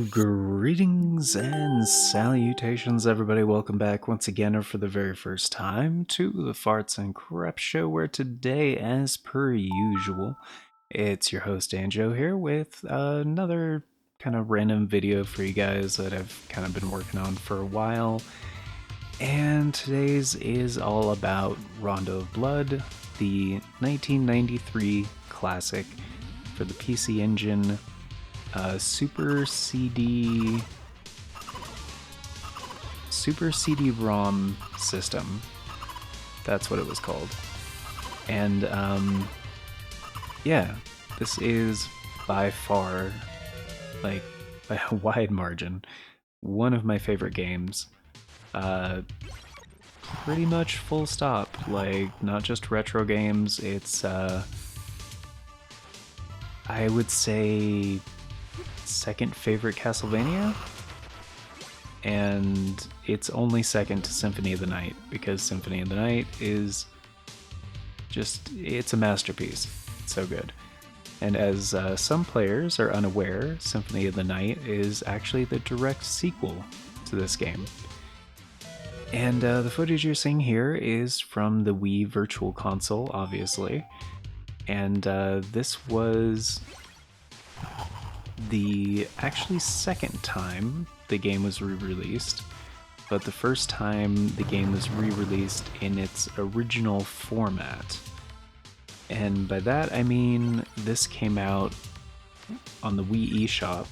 Greetings and salutations, everybody. Welcome back once again, or for the very first time, to the Farts and Crep Show, where today, as per usual, it's your host Anjo here with another kind of random video for you guys that I've kind of been working on for a while. And today's is all about Rondo of Blood, the 1993 classic for the PC Engine Super CD-ROM system. That's what it was called. And yeah, this is by far, like by a wide margin, one of my favorite games. Pretty much full stop. Like, not just retro games, it's I would say second favorite Castlevania, and it's only second to Symphony of the Night, because Symphony of the Night is just, it's a masterpiece. It's so good. And as some players are unaware, Symphony of the Night is actually the direct sequel to this game. And the footage you're seeing here is from the Wii Virtual Console, obviously. And this was the actually second time the game was re-released, but the first time the game was re-released in its original format. And by that I mean this came out on the Wii eShop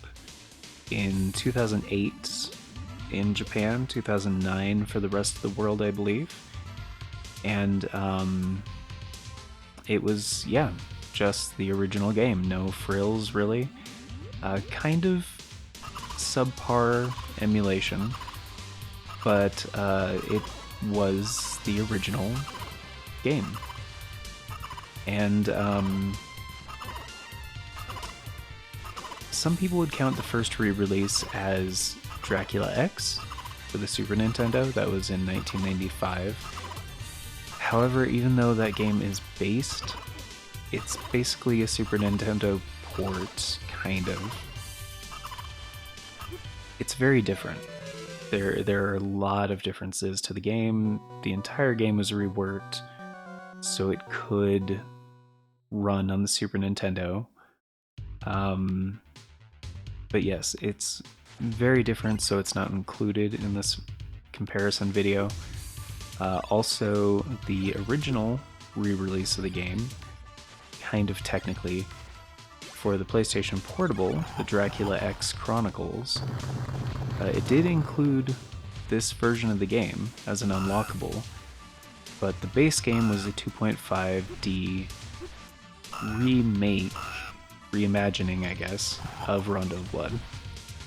in 2008 in Japan, 2009 for the rest of the world, I believe. And it was, yeah, just the original game, no frills really. Kind of subpar emulation, but it was the original game. And some people would count the first re-release as Dracula X for the Super Nintendo. That was in 1995. However, even though that game is based, it's basically a Super Nintendo port, kind of. It's very different. There are a lot of differences to the game. The entire game was reworked so it could run on the Super Nintendo. But yes, it's very different, so it's not included in this comparison video. Also, the original re-release of the game, kind of technically, for the PlayStation Portable, the Dracula X Chronicles, it did include this version of the game as an unlockable, but the base game was a 2.5D reimagining, I guess, of Rondo of Blood.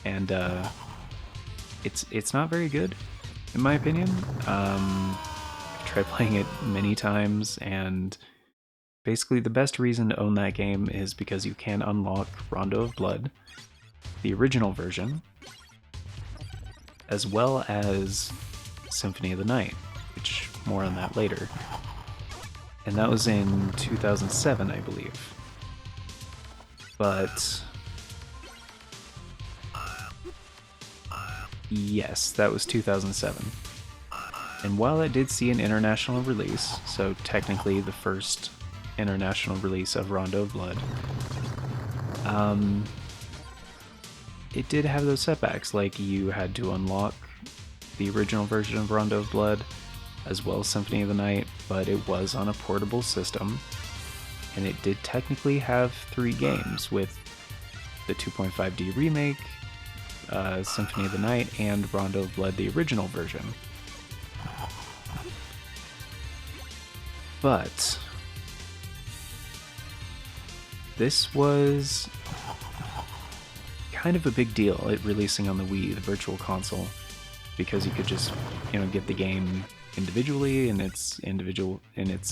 And it's not very good, in my opinion. I've tried playing it many times, and basically the best reason to own that game is because you can unlock Rondo of Blood, the original version, as well as Symphony of the Night, which more on that later. And that was in 2007, I believe. But yes, that was 2007. And while it did see an international release, so technically the first international release of Rondo of Blood, it did have those setbacks, like you had to unlock the original version of Rondo of Blood as well as Symphony of the Night, but it was on a portable system, and it did technically have 3 games, with the 2.5D remake, Symphony of the Night, and Rondo of Blood, the original version. But this was kind of a big deal, it releasing on the Wii, the Virtual Console, because you could just, get the game individually in its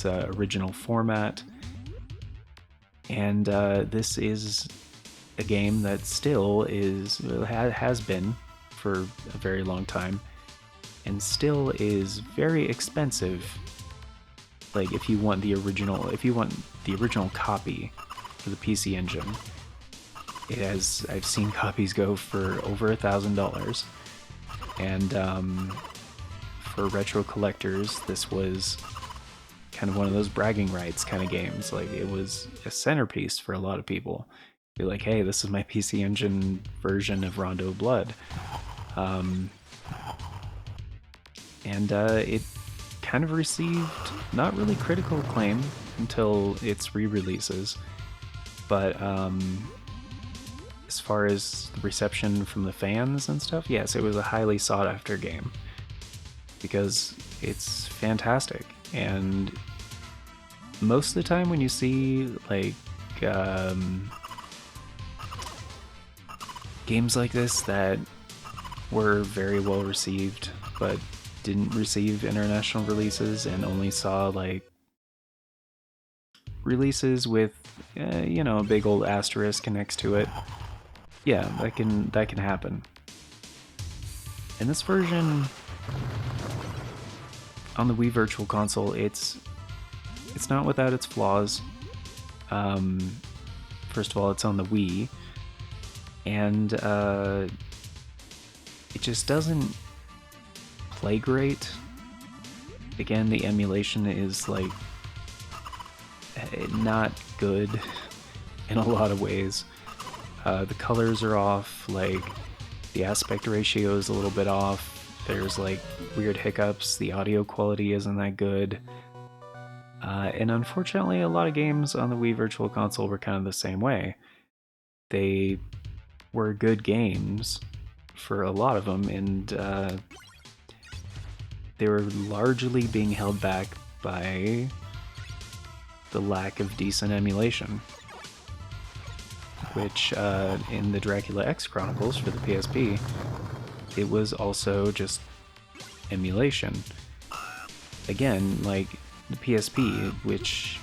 original format. And this is a game that still has been for a very long time, and still is very expensive. Like, if you want the original copy for the PC Engine, I've seen copies go for over $1,000, and for retro collectors, this was kind of one of those bragging rights kind of games. Like, it was a centerpiece for a lot of people. Be like, hey, this is my PC Engine version of Rondo of Blood. And it kind of received not really critical acclaim until its re-releases, but as far as the reception from the fans and stuff, yes, it was a highly sought after game because it's fantastic. And most of the time when you see like games like this that were very well received but didn't receive international releases and only saw like releases with a big old asterisk next to it, yeah, that can happen. And this version on the Wii Virtual Console, it's not without its flaws. First of all, it's on the Wii, and it just doesn't play great. Again, the emulation is like not good in a lot of ways. The colors are off, like the aspect ratio is a little bit off. There's like weird hiccups. The audio quality isn't that good. And unfortunately, a lot of games on the Wii Virtual Console were kind of the same way. They were good games for a lot of them, and they were largely being held back by the lack of decent emulation, which in the Dracula X Chronicles for the PSP, it was also just emulation. Again, like the PSP, which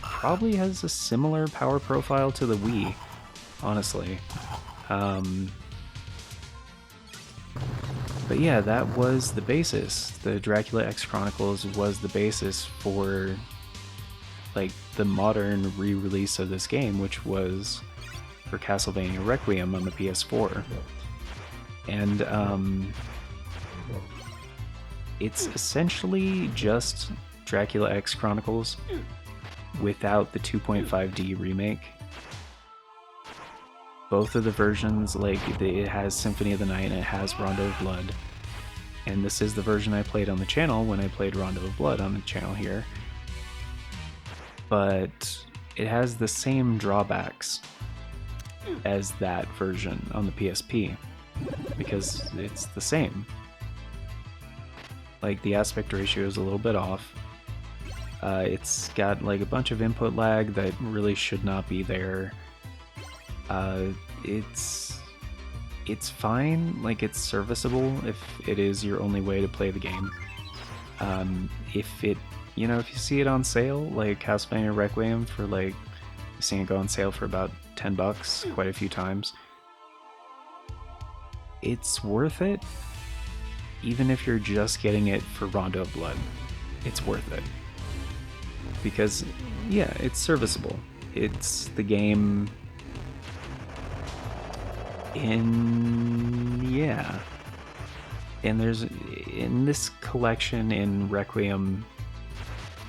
probably has a similar power profile to the Wii, honestly. But yeah, that was the basis. The Dracula X Chronicles was the basis for like the modern re-release of this game, which was for Castlevania Requiem on the PS4. And it's essentially just Dracula X Chronicles without the 2.5D remake. Both of the versions, like it has Symphony of the Night and it has Rondo of Blood. And this is the version I played on the channel when I played Rondo of Blood on the channel here. But it has the same drawbacks as that version on the PSP because it's the same. Like the aspect ratio is a little bit off. It's got like a bunch of input lag that really should not be there. It's fine, like it's serviceable if it is your only way to play the game. If you see it on sale, like Castlevania Requiem for like, I've seen it go on sale for about $10 quite a few times. It's worth it, even if you're just getting it for Rondo of Blood. It's worth it. Because, yeah, it's serviceable. It's the game and there's in this collection in Requiem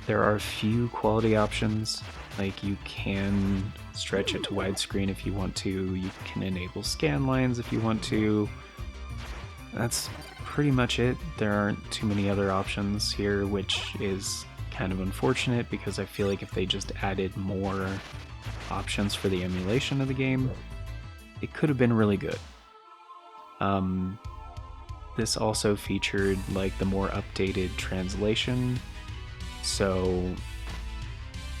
there are a few quality options. Like you can stretch it to widescreen if you want to, you can enable scan lines if you want to. That's pretty much it. There aren't too many other options here, which is kind of unfortunate because I feel like if they just added more options for the emulation of the game, it could have been really good. This also featured like the more updated translation, so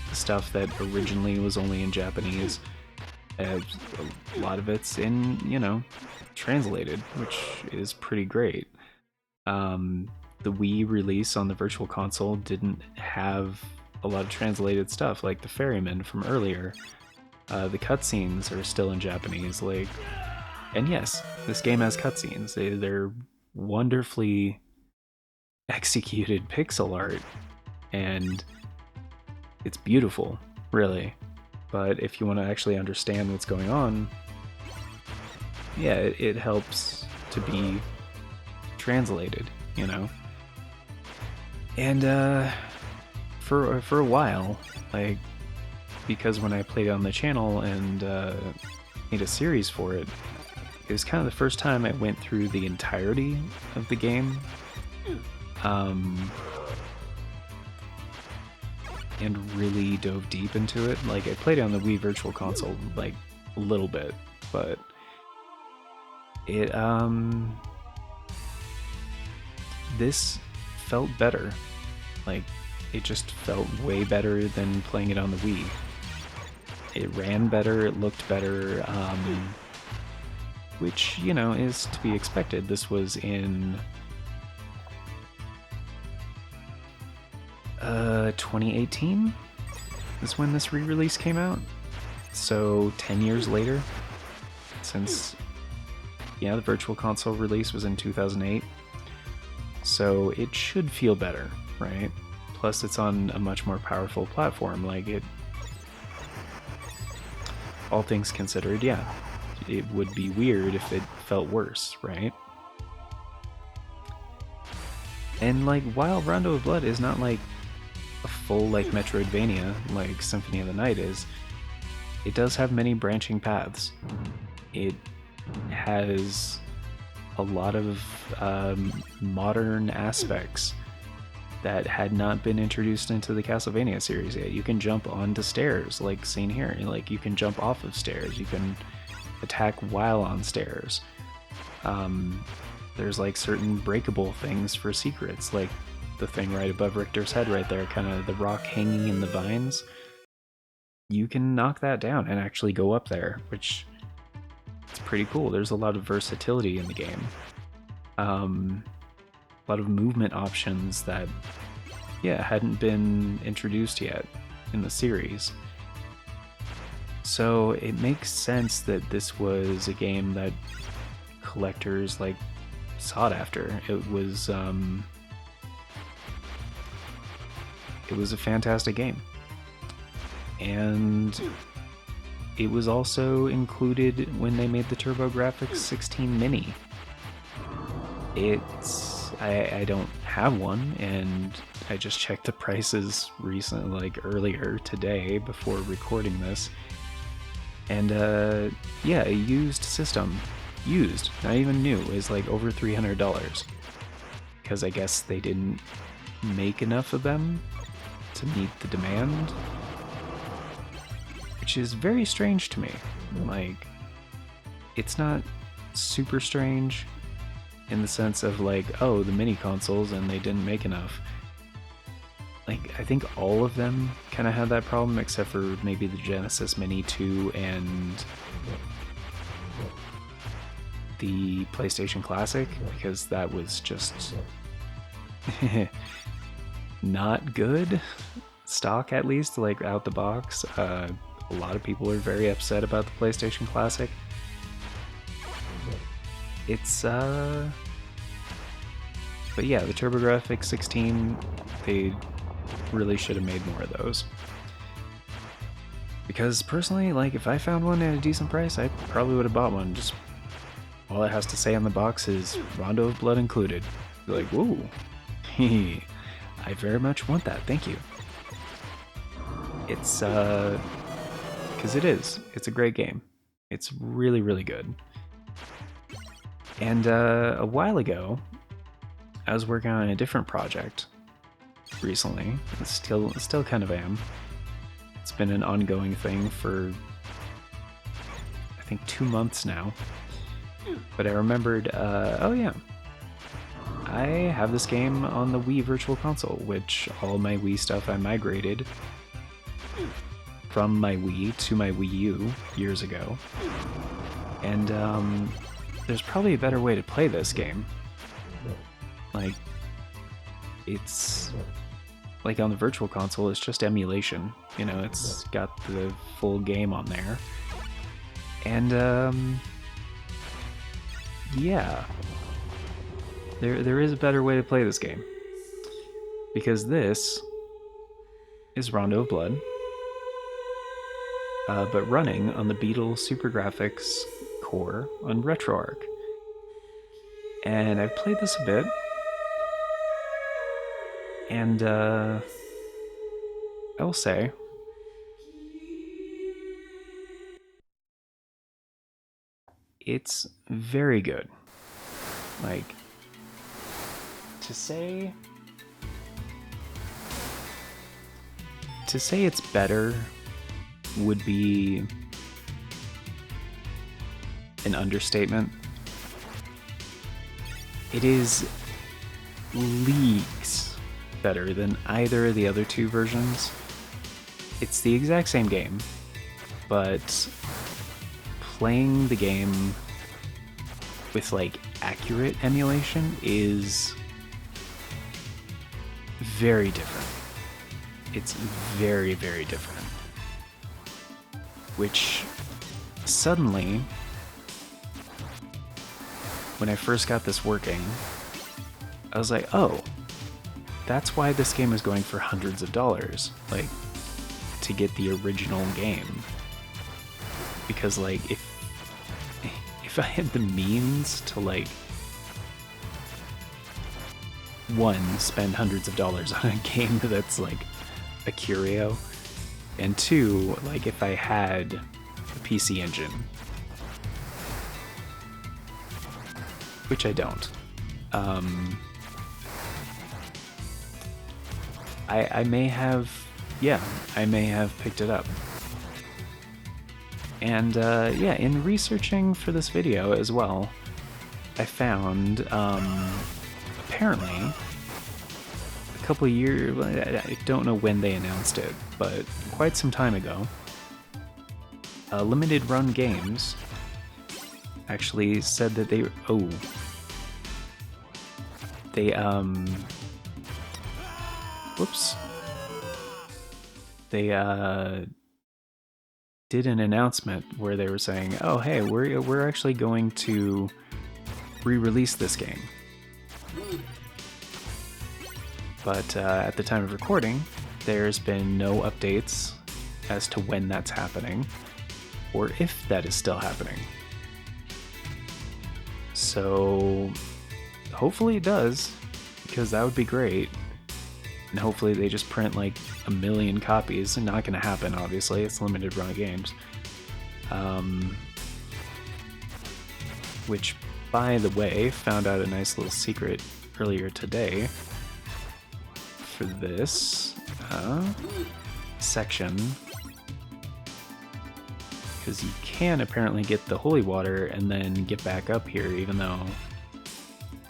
the stuff that originally was only in Japanese, a lot of it's in, translated, which is pretty great. The Wii release on the Virtual Console didn't have a lot of translated stuff, like the ferryman from earlier. The cutscenes are still in Japanese, and yes, this game has cutscenes. They're wonderfully executed pixel art, and it's beautiful, really. But if you want to actually understand what's going on, yeah, it helps to be translated, you know? And for a while, like, because when I played it on the channel and made a series for it, it was kind of the first time I went through the entirety of the game. And really dove deep into it. Like, I played it on the Wii Virtual Console, like, a little bit, but it, this felt better. Like, it just felt way better than playing it on the Wii. It ran better, it looked better, which, you know, is to be expected. This was in 2018 is when this re-release came out. So 10 years later, since, yeah, the Virtual Console release was in 2008. So it should feel better, right? Plus it's on a much more powerful platform. Like, it, all things considered, yeah, it would be weird if it felt worse, right? And like, while Rondo of Blood is not like a full like Metroidvania like Symphony of the Night is, it does have many branching paths. It has a lot of modern aspects that had not been introduced into the Castlevania series yet. You can jump onto stairs, like seen here. Like, you can jump off of stairs. You can attack while on stairs. There's like certain breakable things for secrets, like the thing right above Richter's head right there, kind of the rock hanging in the vines. You can knock that down and actually go up there, which is pretty cool. There's a lot of versatility in the game. A lot of movement options that, yeah, hadn't been introduced yet in the series. So it makes sense that this was a game that collectors like sought after. It was a fantastic game, and it was also included when they made the TurboGrafx 16 Mini. I don't have one, and I just checked the prices recently, like earlier today before recording this. And yeah, a used system, used, not even new, is like over $300. Because I guess they didn't make enough of them to meet the demand. Which is very strange to me. Like, it's not super strange in the sense of like, oh, the mini consoles and they didn't make enough. Like, I think all of them kind of had that problem, except for maybe the Genesis Mini 2 and the PlayStation Classic, because that was just not good stock, at least, like out the box. A lot of people are very upset about the PlayStation Classic. It's but yeah, the TurboGrafx 16, they really should have made more of those. Because personally, like, if I found one at a decent price, I probably would have bought one. Just all it has to say on the box is Rondo of Blood included. You're like, whoa, I very much want that, thank you. It's because it's a great game. It's really, really good. And a while ago, I was working on a different project recently. Still kind of am. It's been an ongoing thing for, I think, 2 months now. But I remembered, oh yeah, I have this game on the Wii Virtual Console, which all my Wii stuff I migrated from my Wii to my Wii U years ago. And there's probably a better way to play this game. Like, it's like on the Virtual Console, it's just emulation. You know, it's got the full game on there. And yeah, there is a better way to play this game, because this is Rondo of Blood. but running on the Beetle Super Graphics core on RetroArch. And I've played this a bit, and I will say, it's very good. Like, to say it's better would be an understatement. It is leagues better than either of the other two versions. It's the exact same game, but playing the game with like accurate emulation is very different. It's very, very different. Which suddenly, when I first got this working, I was like, oh, that's why this game is going for hundreds of dollars, like, to get the original game. Because, like, if I had the means to, like, one, spend hundreds of dollars on a game that's, like, a curio, and two, like, if I had a PC engine, which I don't, I may have, yeah, I may have picked it up. And yeah, in researching for this video as well, I found apparently a couple of years, I don't know when they announced it, but quite some time ago, Limited Run Games actually said that they, whoops, they did an announcement where they were saying, oh hey, we're actually going to re-release this game. But at the time of recording, there's been no updates as to when that's happening, or if that is still happening. So hopefully it does, because that would be great. And hopefully they just print like 1 million copies. Not gonna happen, obviously, it's Limited Run Games. Which, by the way, found out a nice little secret earlier today for this section, because you can apparently get the holy water and then get back up here, even though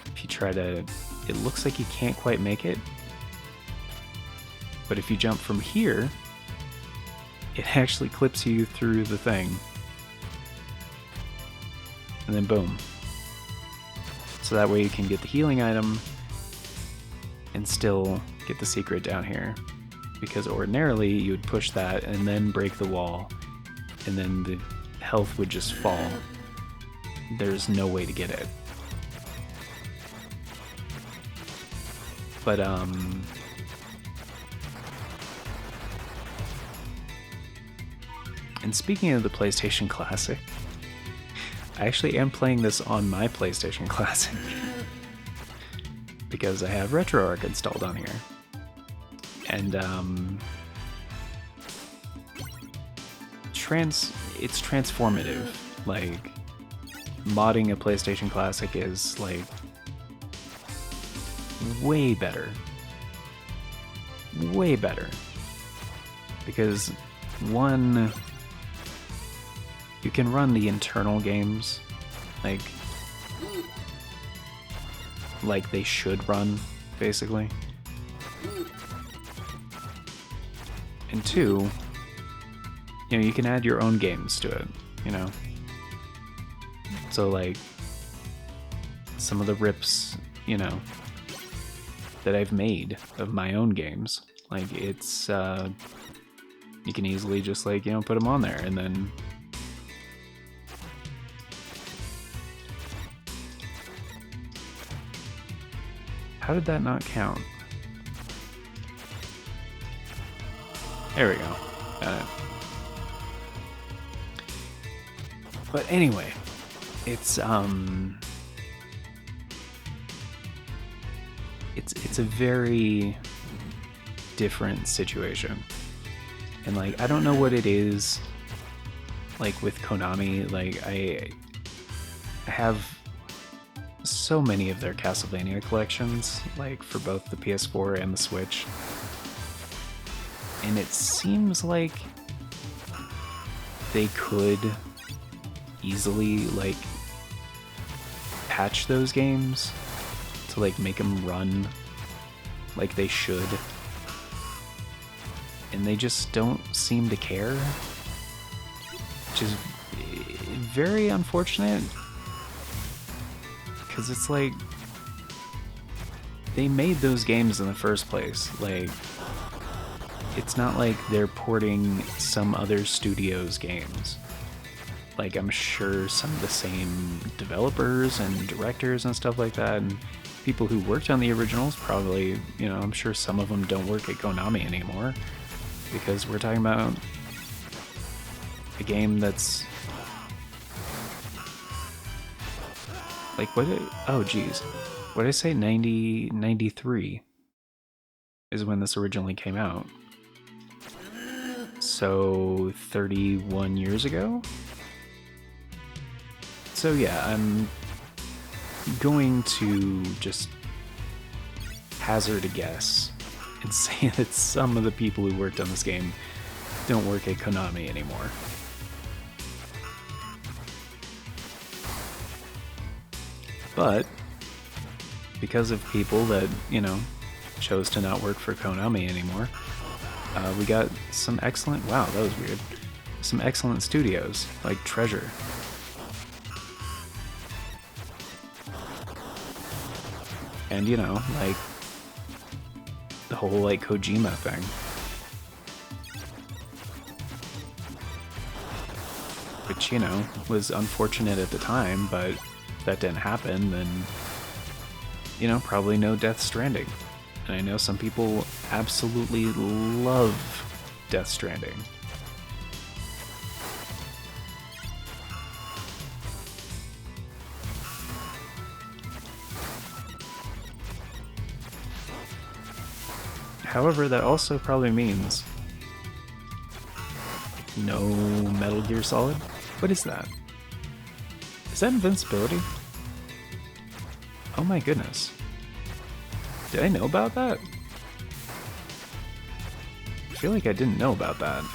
if you try to, it looks like you can't quite make it. But if you jump from here, it actually clips you through the thing. And then boom. So that way you can get the healing item and still get the secret down here. Because ordinarily you would push that and then break the wall, and then the health would just fall. There's no way to get it. But and speaking of the PlayStation Classic, I actually am playing this on my PlayStation Classic because I have RetroArch installed on here. And it's transformative. Like, modding a PlayStation Classic is like way better. Way better. Because one, you can run the internal games like they should run, basically. And two, you know, you can add your own games to it, you know? So like, some of the rips, you know, that I've made of my own games, like, it's, you can easily just, like, you know, put them on there, and then how did that not count? There we go. Got it. But anyway, it's a very different situation. And like, I don't know what it is like with Konami. Like, I have so many of their Castlevania collections, like for both the PS4 and the Switch. And it seems like they could easily like patch those games to like make them run like they should, and they just don't seem to care, which is very unfortunate, because it's like they made those games in the first place. Like, it's not like they're porting some other studio's games. Like, I'm sure some of the same developers and directors and stuff like that, and people who worked on the originals probably, you know, I'm sure some of them don't work at Konami anymore, because we're talking about a game that's like, oh geez, what did I say, 93 is when this originally came out, so 31 years ago. So yeah, I'm going to just hazard a guess and say that some of the people who worked on this game don't work at Konami anymore. But because of people that, you know, chose to not work for Konami anymore, we got some excellent, wow, that was weird, some excellent studios like Treasure. And, you know, like the whole like Kojima thing. Which, you know, was unfortunate at the time, but if that didn't happen, then, you know, probably no Death Stranding. And I know some people absolutely love Death Stranding. However, that also probably means no Metal Gear Solid. What is that? Is that invincibility? Oh my goodness. Did I know about that? I feel like I didn't know about that.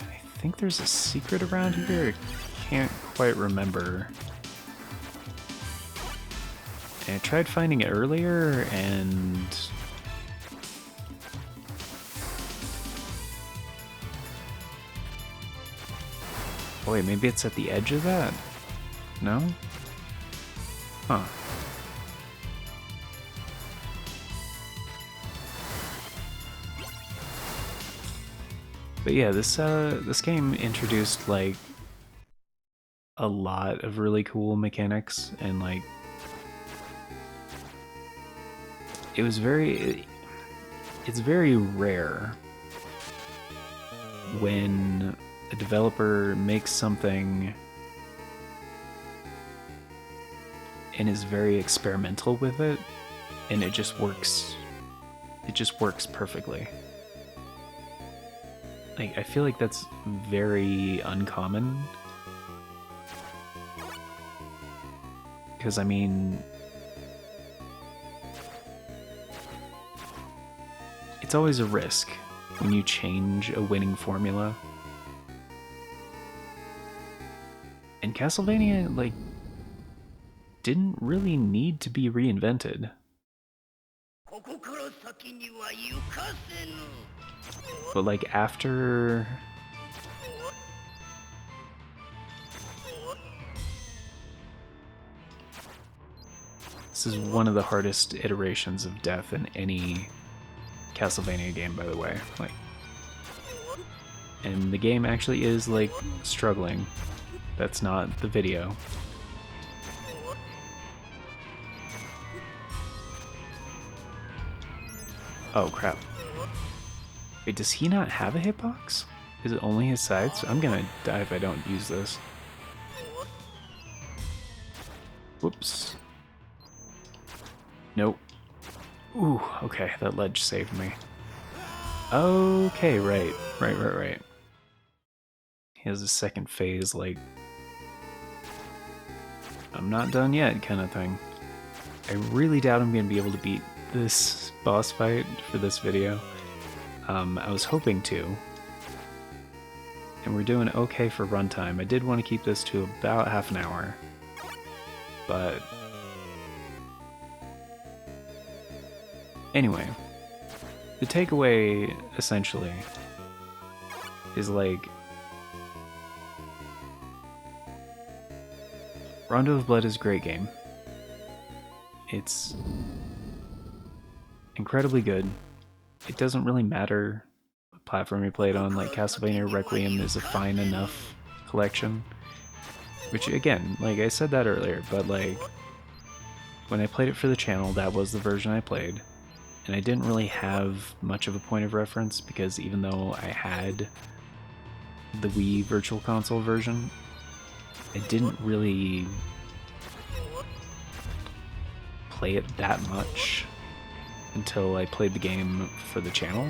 I think there's a secret around here. I can't quite remember. And I tried finding it earlier, and oh wait, maybe it's at the edge of that? No? Huh. But yeah, this game introduced like a lot of really cool mechanics, and like it's very rare when a developer makes something and is very experimental with it, and it just works perfectly. Like, I feel like that's very uncommon, because I mean, it's always a risk when you change a winning formula. And Castlevania, like, didn't really need to be reinvented. But like, after this is one of the hardest iterations of death in any Castlevania game, by the way. Like, and the game actually is like struggling. That's not the video. Oh crap. Wait, does he not have a hitbox? Is it only his sides? I'm gonna die if I don't use this. Whoops. Nope. Ooh, okay, that ledge saved me. Okay, right. He has a second phase, like, I'm not done yet kind of thing. I really doubt I'm gonna be able to beat this boss fight for this video. I was hoping to. And we're doing okay for runtime. I did want to keep this to about half an hour. But anyway, the takeaway essentially is like Rondo of Blood is a great game. It's incredibly good. It doesn't really matter what platform you play it on, like Castlevania Requiem is a fine enough collection. Which again, like I said that earlier, but like when I played it for the channel, that was the version I played. And I didn't really have much of a point of reference because even though I had the Wii Virtual Console version, I didn't really play it that much until I played the game for the channel.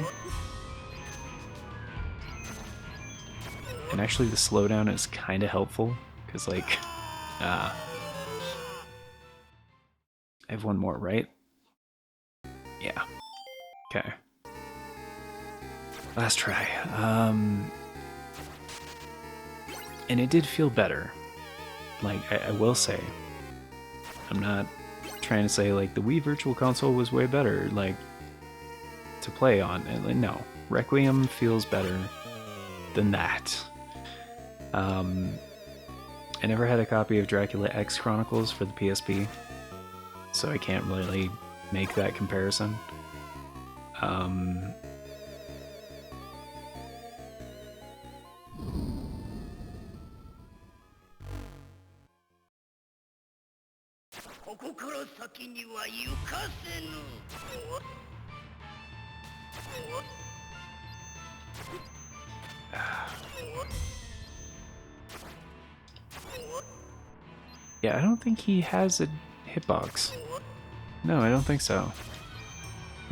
And actually the slowdown is kind of helpful, because like, I have one more, right? Yeah. Okay. Last try. And it did feel better. Like, I will say, I'm not trying to say like the Wii Virtual Console was way better, like, to play on. No, Requiem feels better than that. I never had a copy of Dracula X Chronicles for the PSP, so I can't really make that comparison. Yeah, I don't think he has a hitbox. No, I don't think so.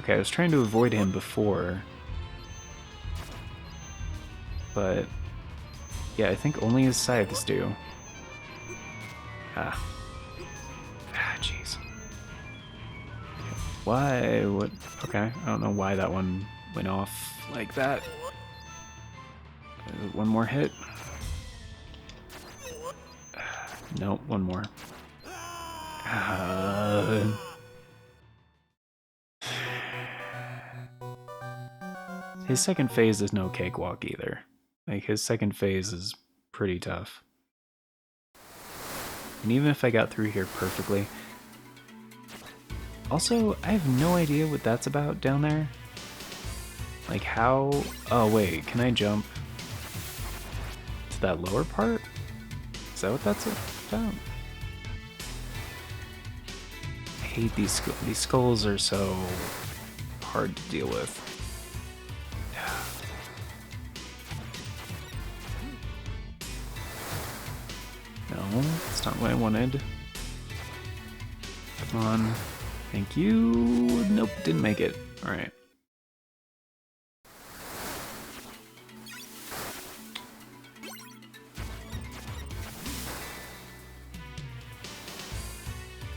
Okay, I was trying to avoid him before. But yeah, I think only his scythes do. Jeez. Why? What? Okay, I don't know why that one went off like that. One more hit. Nope, one more. His second phase is no cakewalk either. Like, his second phase is pretty tough. And even if I got through here perfectly... Also, I have no idea what that's about down there. Like, how... Oh, wait, can I jump to that lower part? Is that what that's about? I hate these skulls. These skulls are so hard to deal with. No, that's not what I wanted. Come on. Thank you. Nope, didn't make it. Alright.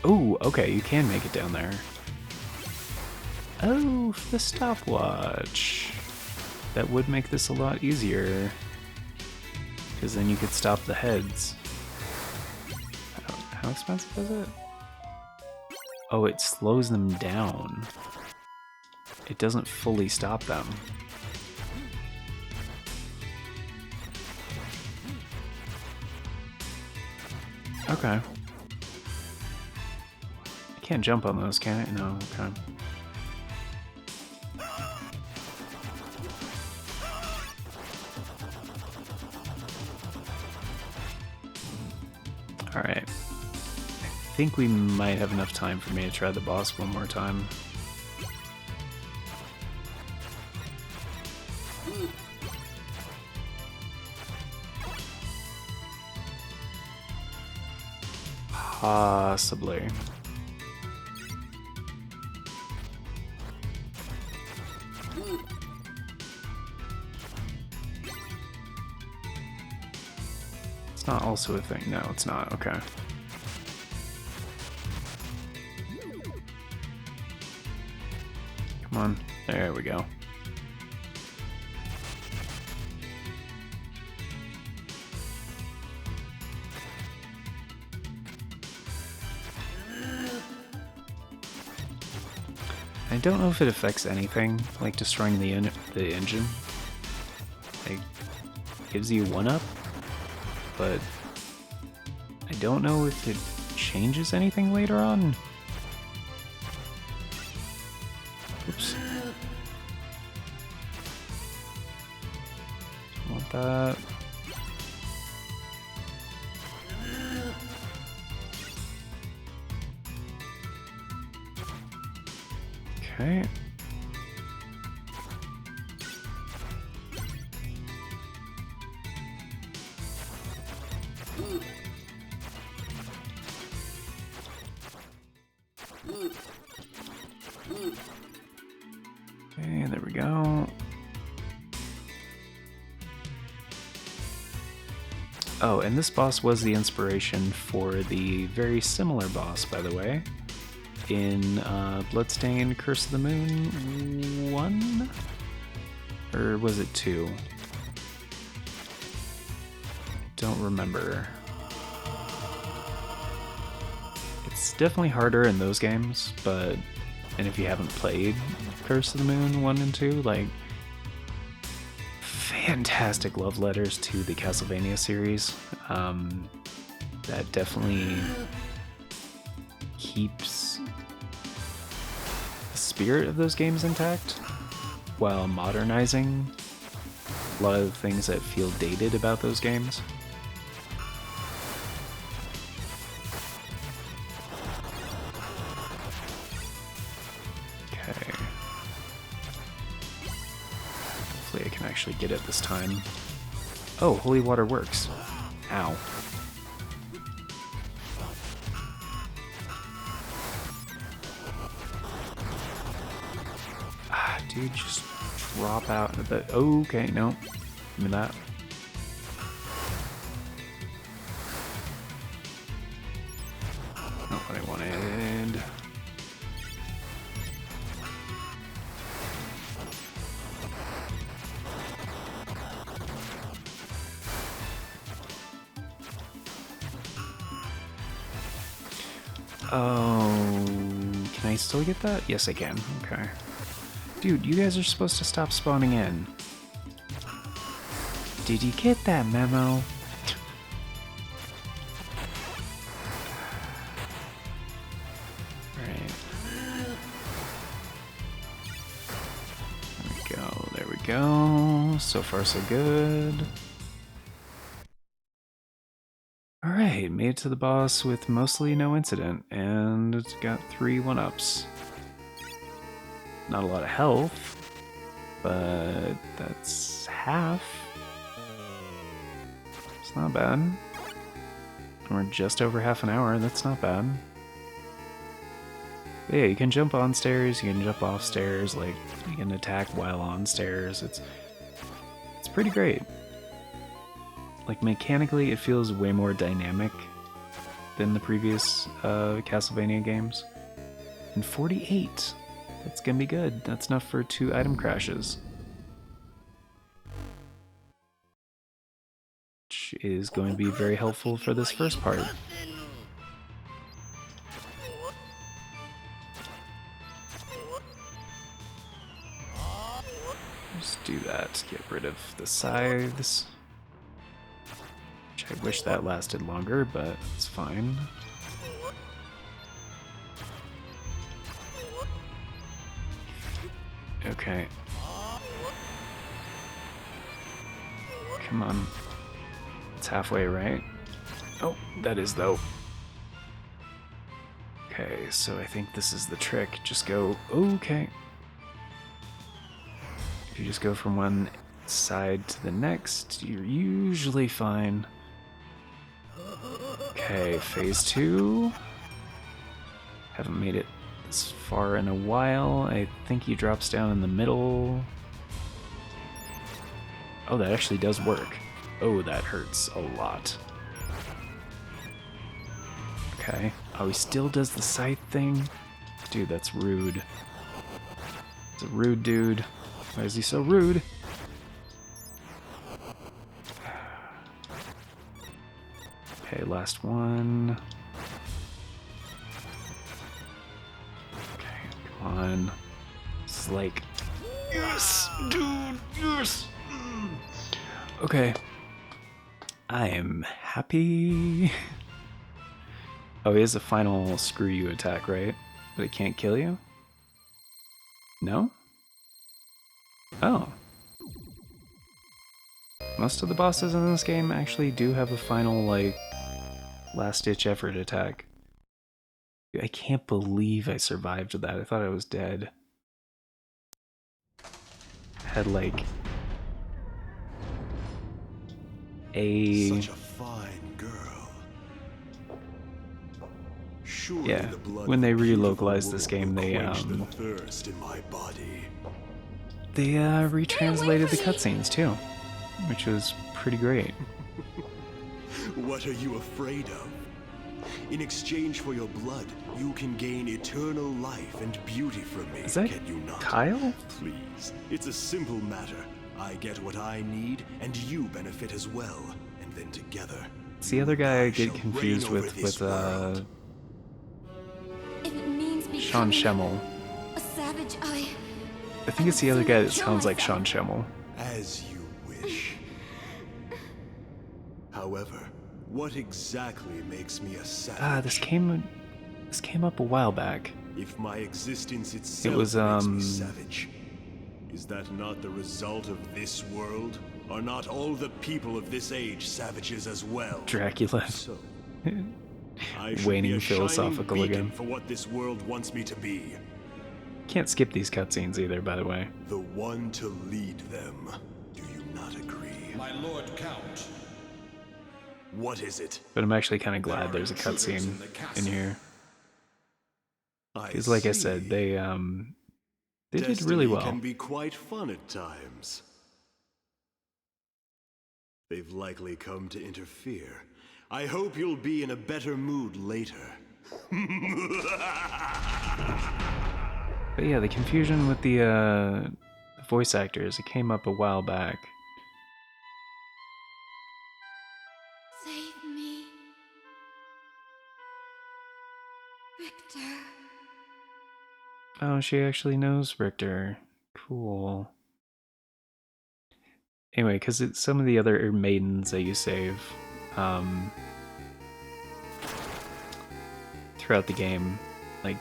Oh, okay, you can make it down there. Oh, the stopwatch. That would make this a lot easier. Because then you could stop the heads. How expensive is it? Oh, it slows them down. It doesn't fully stop them. Okay. I can't jump on those, can I? No, okay. Alright. I think we might have enough time for me to try the boss one more time. Possibly. It's not also a thing. No, it's not. Okay. Come on. There we go. I don't know if it affects anything, like destroying the engine. It gives you 1-up, but I don't know if it changes anything later on. Oops. Don't want that. Okay. Okay, there we go. Oh, and this boss was the inspiration for the very similar boss, by the way, in Bloodstained Curse of the Moon 1? Or was it 2? Don't remember. It's definitely harder in those games, but... And if you haven't played Curse of the Moon 1 and 2, like... Fantastic love letters to the Castlevania series. That definitely keeps the spirit of those games intact while modernizing a lot of things that feel dated about those games. Okay. Hopefully I can actually get it this time. Oh, holy water works. Ow. Dude, just drop out a bit. Okay, no. Give me that. Not what I wanted. Oh, can I still get that? Yes, I can. Okay. Dude, you guys are supposed to stop spawning in. Did you get that memo? Alright. There we go, there we go. So far so good. Alright, made it to the boss with mostly no incident, and it's got 3 1-ups. Not a lot of health, but that's half. It's not bad. We're just over half an hour, that's not bad. But yeah, you can jump on stairs, you can jump off stairs, like, you can attack while on stairs. It's pretty great. Like, mechanically, it feels way more dynamic than the previous Castlevania games. And 48! That's gonna be good. That's enough for 2 item crashes. Which is going to be very helpful for this first part. Just do that. Get rid of the scythes. Which I wish that lasted longer, but it's fine. Okay. Come on. It's halfway, right? Oh, that is though. Okay, so I think this is the trick. Just go, okay. If you just go from one side to the next, you're usually fine. Okay. Okay, phase 2. Haven't made it this far in a while. I think he drops down in the middle. Oh, that actually does work. Oh, that hurts a lot. Okay. Oh, he still does the scythe thing? Dude, that's rude. It's a rude dude. Why is he so rude? Okay, last one. Okay, come on. This is like... Yes, dude, yes! Okay. I am happy. Oh, he has a final screw you attack, right? But it can't kill you? No? Oh. Most of the bosses in this game actually do have a final, like, last-ditch effort attack. I can't believe I survived that. I thought I was dead. Had, like, such a fine girl. Surely yeah, the blood when they of a beautiful relocalized this game, woman they will quench the thirst in my body. They retranslated the cutscenes too, which was pretty great. What are you afraid of? In exchange for your blood, you can gain eternal life and beauty from me. Is that can you not? Kyle? Please, it's a simple matter. I get what I need, and you benefit as well. And then together, It's the other guy I get confused with Sean Schemmel. A savage, I think it's the other guy that sounds like Sean Schemmel. As you wish. However, what exactly makes me a savage? This came up a while back. If my existence itself It was makes me savage, is that not the result of this world? Are not all the people of this age savages as well? Dracula. So, I should Waning be a philosophical shining beacon again. for what this world wants me to be. Can't skip these cutscenes either, by the way. The one to lead them. Do you not agree? My Lord Count. What is it? But I'm actually kind of glad there's a cutscene in here. Because like I said, they did really well. Destiny can be quite fun at times. They've likely come to interfere. I hope you'll be in a better mood later. But yeah, the confusion with the voice actors, it came up a while back. Save me. Victor. Oh, she actually knows Richter. Cool. Anyway, because some of the other maidens that you save throughout the game, like,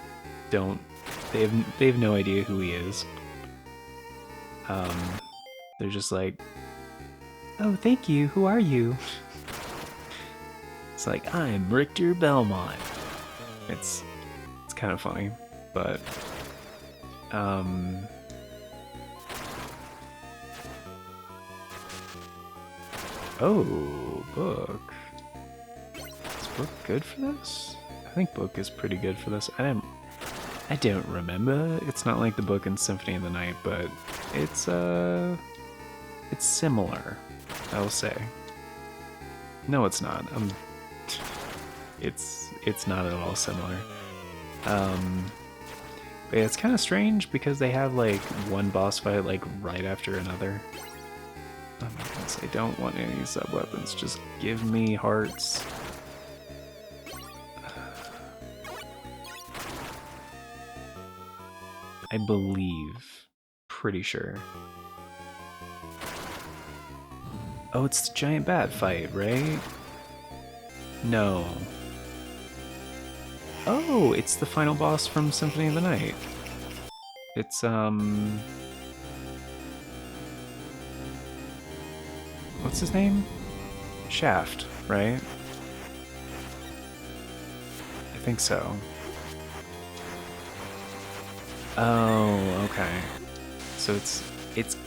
they have no idea who he is. They're just like, oh, thank you, who are you? It's like, I'm Richter Belmont. It's kind of funny, but oh, book. Is book good for this? I think book is pretty good for this. I don't remember. It's not like the book in Symphony of the Night, but it's similar, I'll say. No, it's not. It's not at all similar. But yeah, it's kind of strange because they have like one boss fight like right after another. Oh my goodness, I don't want any sub-weapons. Just give me hearts. I believe. Pretty sure. Oh, it's the giant bat fight, right? No. Oh, it's the final boss from Symphony of the Night. It's, what's his name? Shaft, right? I think so. Oh, okay. So it's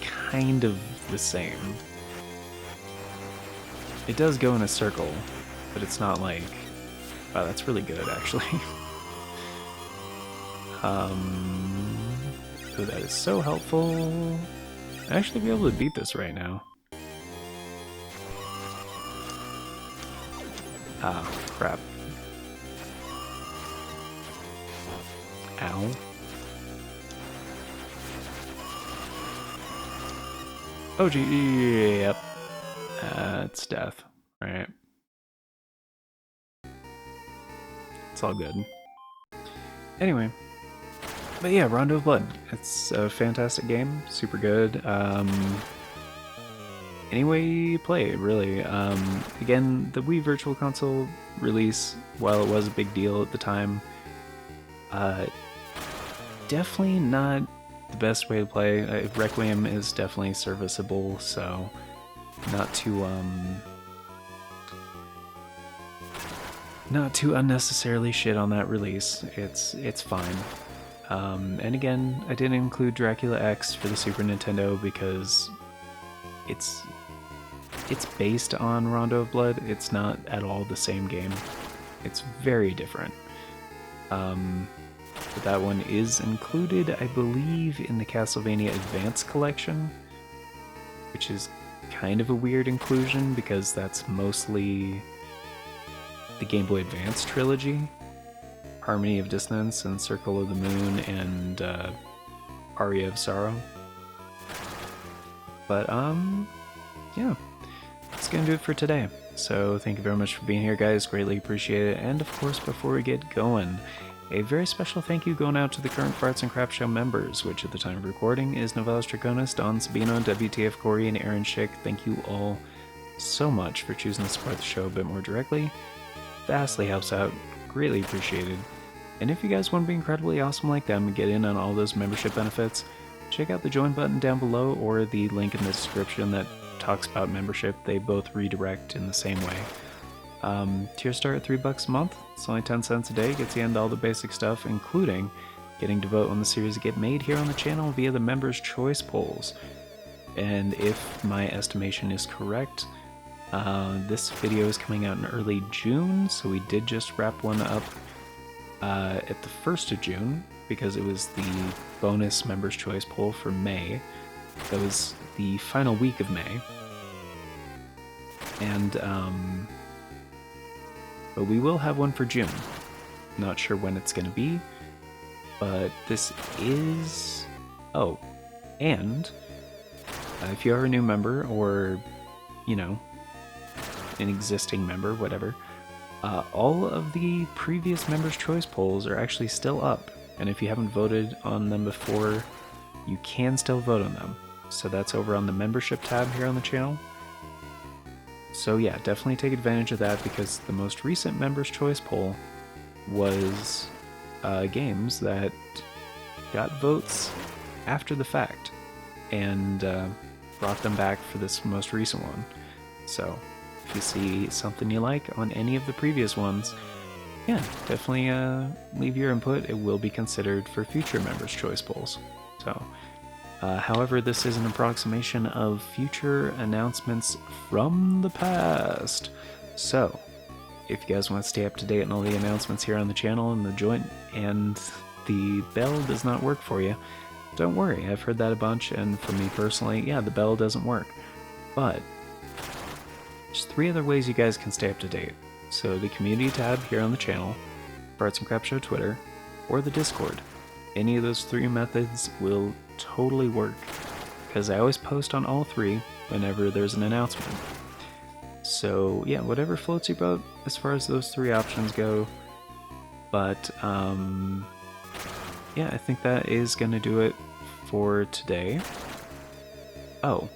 kind of the same. It does go in a circle, but it's not like Wow, that's really good, actually. Oh, that is so helpful. I'd actually be able to beat this right now. Ah, crap. Ow. Oh, gee, yep. It's death. Right. It's all good. Anyway. But yeah, Rondo of Blood. It's a fantastic game. Super good. Any way you play it, really. Again, the Wii Virtual Console release, while it was a big deal at the time, definitely not the best way to play. Requiem is definitely serviceable, so not too unnecessarily shit on that release. It's fine. And again, I didn't include Dracula X for the Super Nintendo because it's based on Rondo of Blood. It's not at all the same game. It's very different. But that one is included, I believe, in the Castlevania Advance Collection, which is kind of a weird inclusion because that's mostly the Game Boy Advance trilogy. Harmony of Dissonance and Circle of the Moon and Aria of Sorrow. But yeah, that's gonna do it for today. So thank you very much for being here, guys. Greatly appreciate it. And of course, before we get going, a very special thank you going out to the current Farts and Crap Show members, which at the time of recording is Novelis Draconis, Don Sabino, WTF Corey, and Aaron Schick. Thank you all so much for choosing to support the show a bit more directly. Vastly helps out. Greatly appreciated. And if you guys want to be incredibly awesome like them and get in on all those membership benefits, check out the join button down below or the link in the description that talks about membership. They both redirect in the same way. Tier start at $3 a month. It's only 10 cents a day. Gets you into all the basic stuff, including getting to vote on the series that get made here on the channel via the members' choice polls. And if my estimation is correct, this video is coming out in early June, so we did just wrap one up at the 1st of June, because it was the bonus members' choice poll for May. That was the final week of May. And, but we will have one for June. Not sure when it's going to be, but this is... Oh, and if you are a new member, or, you know, an existing member, whatever, all of the previous members' choice polls are actually still up. And if you haven't voted on them before, you can still vote on them. So that's over on the membership tab here on the channel. So yeah, definitely take advantage of that, because the most recent members' choice poll was games that got votes after the fact and brought them back for this most recent one. So if you see something you like on any of the previous ones, yeah, definitely leave your input. It will be considered for future members' choice polls. So, however, this is an approximation of future announcements from the past. So, if you guys want to stay up to date on all the announcements here on the channel and the joint, and the bell does not work for you, don't worry. I've heard that a bunch, and for me personally, yeah, the bell doesn't work. But there's 3 other ways you guys can stay up to date. So the community tab here on the channel, Farts and Crap Show Twitter, or the Discord. Any of those 3 methods will totally work, because I always post on all 3 whenever there's an announcement. So yeah, whatever floats your boat as far as those 3 options go. But yeah, I think that is going to do it for today. Oh,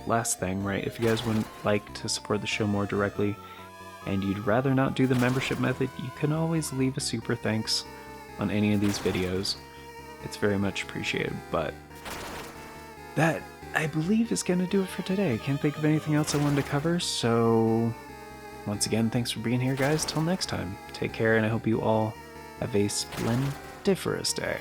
last thing, right? If you guys would like to support the show more directly, and you'd rather not do the membership method, you can always leave a super thanks on any of these videos. It's very much appreciated. But that, I believe, is going to do it for today. I can't think of anything else I wanted to cover, so once again, thanks for being here, guys. Till next time, take care, and I hope you all have a splendiferous day.